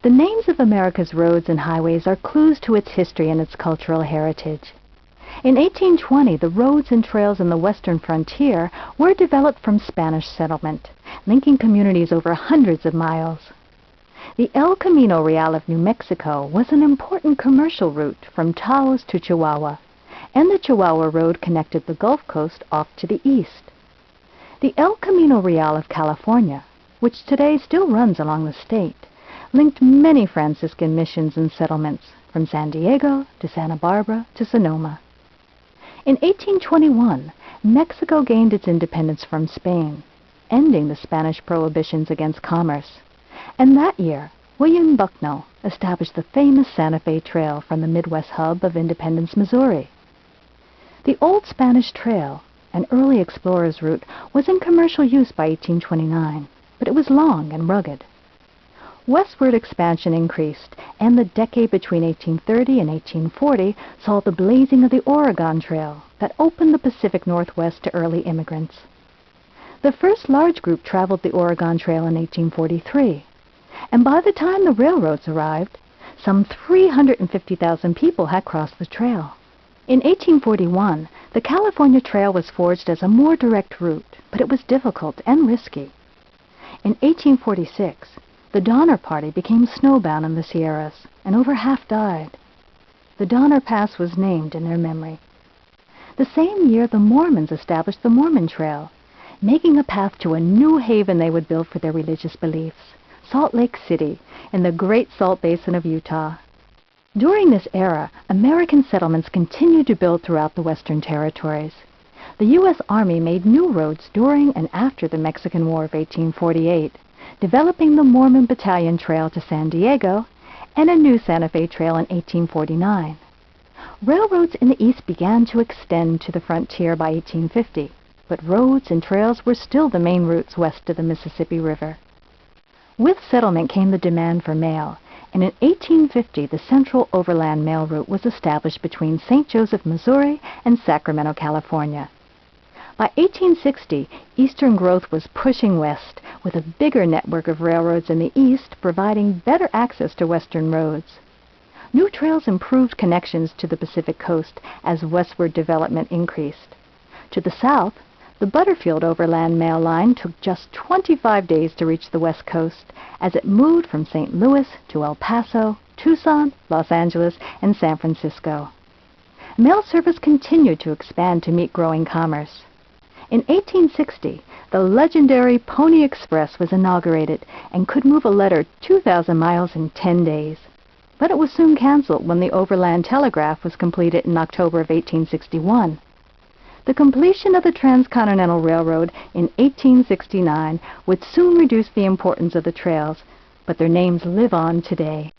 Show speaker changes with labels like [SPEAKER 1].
[SPEAKER 1] The names of America's roads and highways are clues to its history and its cultural heritage. In 1820, the roads and trails in the western frontier were developed from Spanish settlement, linking communities over hundreds of miles. The El Camino Real of New Mexico was an important commercial route from Taos to Chihuahua, and the Chihuahua Road connected the Gulf Coast off to the east. The El Camino Real of California, which today still runs along the state, linked many Franciscan missions and settlements from San Diego to Santa Barbara to Sonoma. In 1821, Mexico gained its independence from Spain, ending the Spanish prohibitions against commerce. And that year, William Bucknell established the famous Santa Fe Trail from the Midwest hub of Independence, Missouri. The Old Spanish Trail, an early explorer's route, was in commercial use by 1829, but it was long and rugged. Westward expansion increased, and the decade between 1830 and 1840 saw the blazing of the Oregon Trail that opened the Pacific Northwest to early immigrants. The first large group traveled the Oregon Trail in 1843, and by the time the railroads arrived, some 350,000 people had crossed the trail. In 1841, the California Trail was forged as a more direct route, but it was difficult and risky. In 1846, the Donner Party became snowbound in the Sierras, and over half died. The Donner Pass was named in their memory. The same year, the Mormons established the Mormon Trail, making a path to a new haven they would build for their religious beliefs, Salt Lake City, in the Great Salt Basin of Utah. During this era, American settlements continued to build throughout the Western territories. The U.S. Army made new roads during and after the Mexican War of 1848, developing the Mormon Battalion Trail to San Diego and a new Santa Fe Trail in 1849. Railroads in the east began to extend to the frontier by 1850, but roads and trails were still the main routes west of the Mississippi River. With settlement came the demand for mail, and in 1850 the Central Overland Mail Route was established between St. Joseph, Missouri and Sacramento, California. By 1860, eastern growth was pushing west, with a bigger network of railroads in the east providing better access to western roads. New trails improved connections to the Pacific coast as westward development increased. To the south, the Butterfield Overland Mail Line took just 25 days to reach the west coast as it moved from St. Louis to El Paso, Tucson, Los Angeles, and San Francisco. Mail service continued to expand to meet growing commerce. In 1860, the legendary Pony Express was inaugurated and could move a letter 2,000 miles in 10 days. But it was soon canceled when the Overland Telegraph was completed in October of 1861. The completion of the Transcontinental Railroad in 1869 would soon reduce the importance of the trails, but their names live on today.